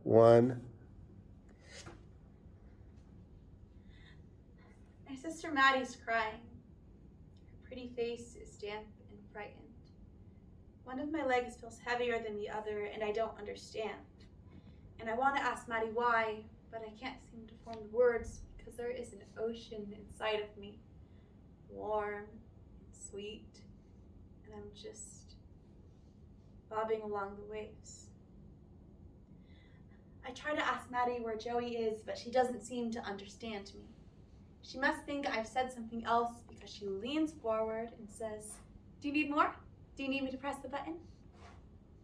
1. My sister Maddie's crying. Her pretty face is damp and frightened. One of my legs feels heavier than the other, and I don't understand. And I want to ask Maddie why, but I can't seem to form the words because there is an ocean inside of me. Warm and sweet, and I'm just bobbing along the waves. I try to ask Maddie where Joey is, but she doesn't seem to understand me. She must think I've said something else because she leans forward and says, "Do you need more? Do you need me to press the button?"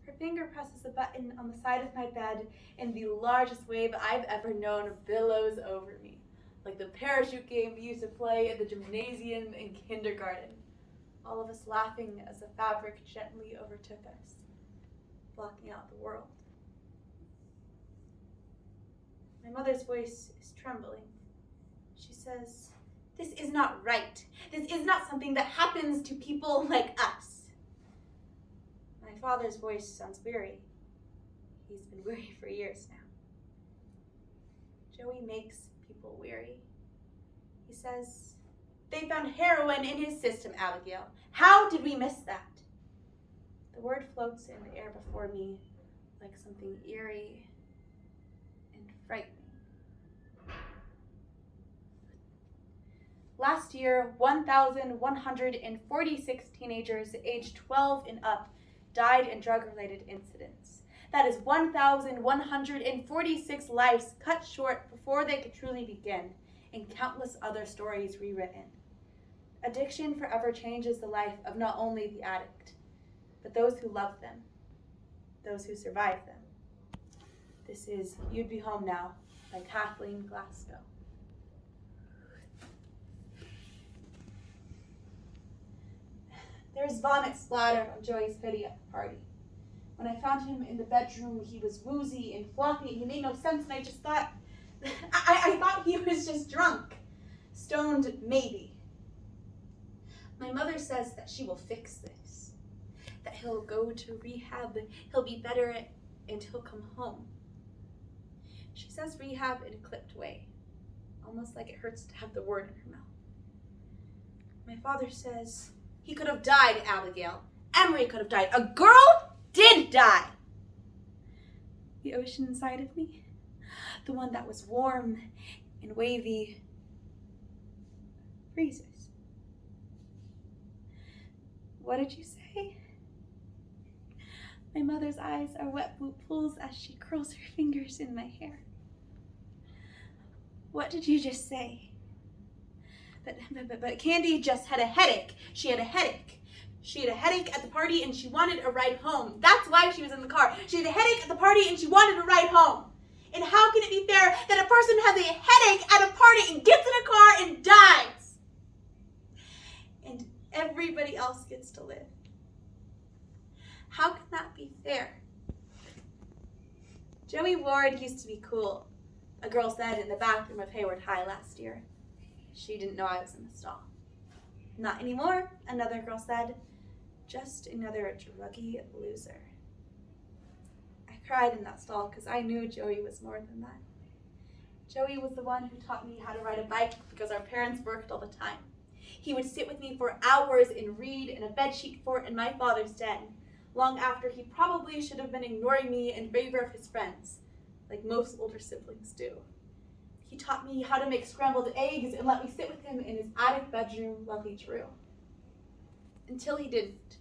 Her finger presses the button on the side of my bed, and the largest wave I've ever known billows over me, like the parachute game we used to play at the gymnasium in kindergarten, all of us laughing as the fabric gently overtook us, blocking out the world. My mother's voice is trembling. She says, "This is not right. This is not something that happens to people like us." My father's voice sounds weary. He's been weary for years now. Joey makes people weary. He says, "They found heroin in his system, Abigail. How did we miss that?" The word floats in the air before me like something eerie and frightening. Last year, 1,146 teenagers aged 12 and up died in drug-related incidents. That is 1,146 lives cut short before they could truly begin, and countless other stories rewritten. Addiction forever changes the life of not only the addict, but those who love them, those who survive them. This is You'd Be Home Now by Kathleen Glasgow. There's vomit splatter on Joey's hoodie at the party. When I found him in the bedroom, he was woozy and floppy, and he made no sense, and I just thought, I thought he was just drunk. Stoned, maybe. My mother says that she will fix this, that he'll go to rehab, he'll be better, and he'll come home. She says rehab in a clipped way, almost like it hurts to have the word in her mouth. My father says, "He could have died, Abigail. Emery could have died. A girl did die." The ocean inside of me, the one that was warm and wavy, freezes. "What did you say?" My mother's eyes are wet blue pools as she curls her fingers in my hair. "What did you just say?" But Candy just had a headache. She had a headache. She had a headache at the party and she wanted a ride home. That's why she was in the car. She had a headache at the party and she wanted a ride home. And how can it be fair that a person has a headache at a party and gets in a car and dies? And everybody else gets to live. How can that be fair? Joey Ward used to be cool, a girl said in the bathroom of Hayward High last year. She didn't know I was in the stall. "Not anymore," another girl said. "Just another druggy loser." I cried in that stall because I knew Joey was more than that. Joey was the one who taught me how to ride a bike because our parents worked all the time. He would sit with me for hours and read in a bedsheet fort in my father's den, long after he probably should have been ignoring me in favor of his friends, like most older siblings do. He taught me how to make scrambled eggs and let me sit with him in his attic bedroom while he drew. Until he didn't.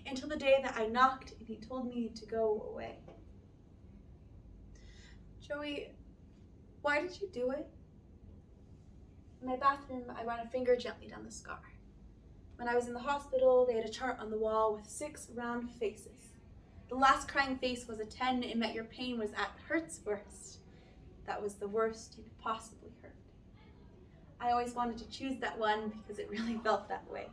Until the day that I knocked and he told me to go away. "Joey, why did you do it?" In my bathroom, I ran a finger gently down the scar. When I was in the hospital, they had a chart on the wall with 6 round faces. The last crying face was a 10 and meant your pain was at Hurt's worst. That was the worst you could possibly hurt. I always wanted to choose that one because it really felt that way.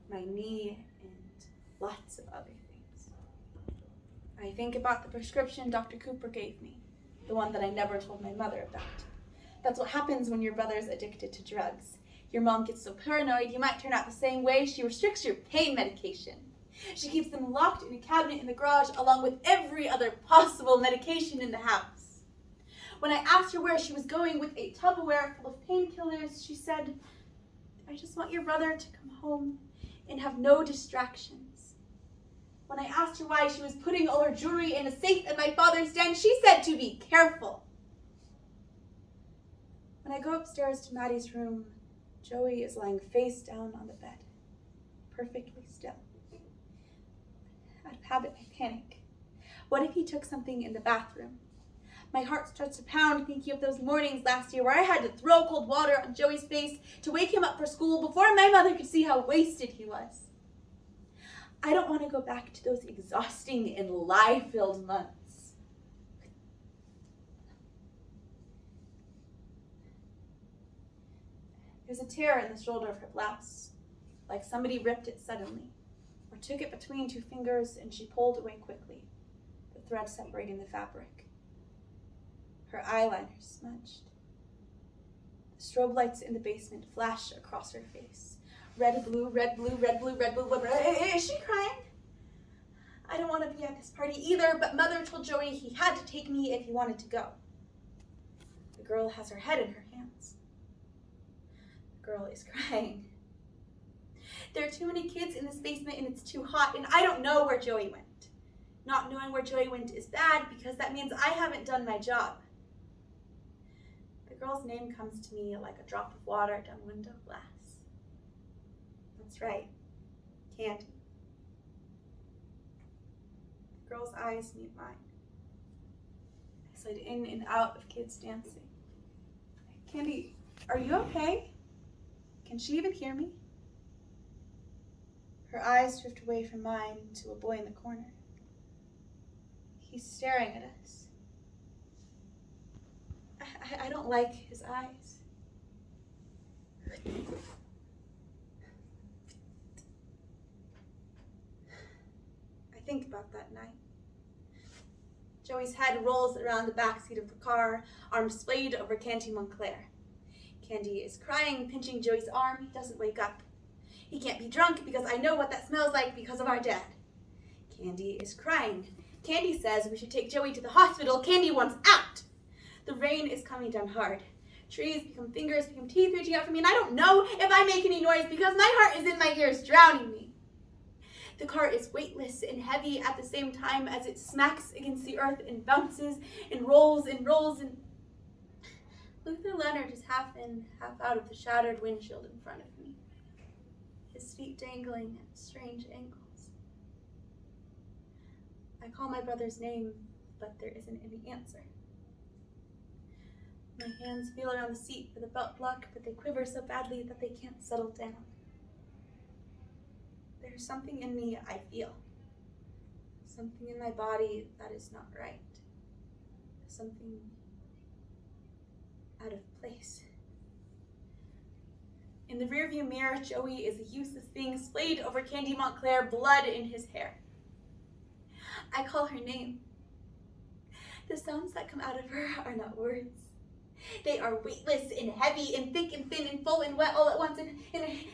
My knee and lots of other things. I think about the prescription Dr. Cooper gave me, the one that I never told my mother about. That's what happens when your brother's addicted to drugs. Your mom gets so paranoid you might turn out the same way. She restricts your pain medication. She keeps them locked in a cabinet in the garage along with every other possible medication in the house. When I asked her where she was going with a Tupperware full of painkillers, she said, "I just want your brother to come home and have no distractions." When I asked her why she was putting all her jewelry in a safe in my father's den, she said to be careful. When I go upstairs to Maddie's room, Joey is lying face down on the bed, perfectly still. Out of habit, I panic. What if he took something in the bathroom? My heart starts to pound thinking of those mornings last year where I had to throw cold water on Joey's face to wake him up for school before my mother could see how wasted he was. I don't want to go back to those exhausting and lie-filled months. There's a tear in the shoulder of her blouse, like somebody ripped it suddenly, or took it between two fingers and she pulled away quickly, the thread separating the fabric. Her eyeliner smudged. The strobe lights in the basement flash across her face. Red, blue, red, blue, red, blue, red, blue, red. Is she crying? I don't want to be at this party either, but Mother told Joey he had to take me if he wanted to go. The girl has her head in her hands. The girl is crying. There are too many kids in this basement and it's too hot, and I don't know where Joey went. Not knowing where Joey went is bad because that means I haven't done my job. The girl's name comes to me like a drop of water down window glass. That's right, Candy. The girl's eyes meet mine. I slide in and out of kids dancing. Candy, are you okay? Can she even hear me? Her eyes drift away from mine to a boy in the corner. He's staring at us. I don't like his eyes. I think about that night. Joey's head rolls around the backseat of the car, arms splayed over Canty Montclair. Candy is crying, pinching Joey's arm. He doesn't wake up. He can't be drunk because I know what that smells like because of our dad. Candy is crying. Candy says we should take Joey to the hospital. Candy wants out. The rain is coming down hard. Trees become fingers, become teeth reaching out for me, and I don't know if I make any noise because my heart is in my ears, drowning me. The car is weightless and heavy at the same time as it smacks against the earth and bounces and rolls and rolls and... Luther Leonard is half in, half out of the shattered windshield in front of me, his feet dangling at strange angles. I call my brother's name, but there isn't any answer. My hands feel around the seat for the belt lock, but they quiver so badly that they can't settle down. There's something in me I feel. Something in my body that is not right. Something out of place. In the rearview mirror, Joey is a useless thing splayed over Candy Montclair, blood in his hair. I call her name. The sounds that come out of her are not words. They are weightless and heavy and thick and thin and full and wet all at once. And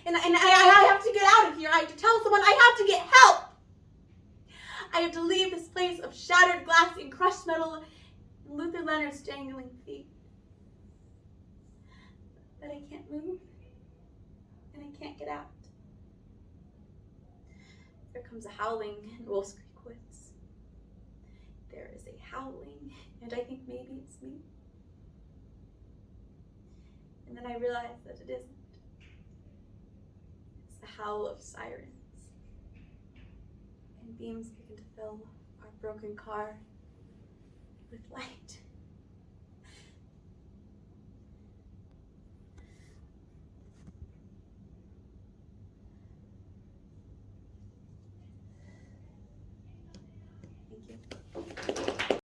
I have to get out of here. I have to tell someone. I have to get help. I have to leave this place of shattered glass and crushed metal and Luther Leonard's dangling feet. But I can't move. And I can't get out. There comes a howling in Wolf's Creek Woods. There is a howling, and I think maybe it's me. And then I realize that it isn't. It's the howl of sirens. And beams begin to fill our broken car with light. Thank you.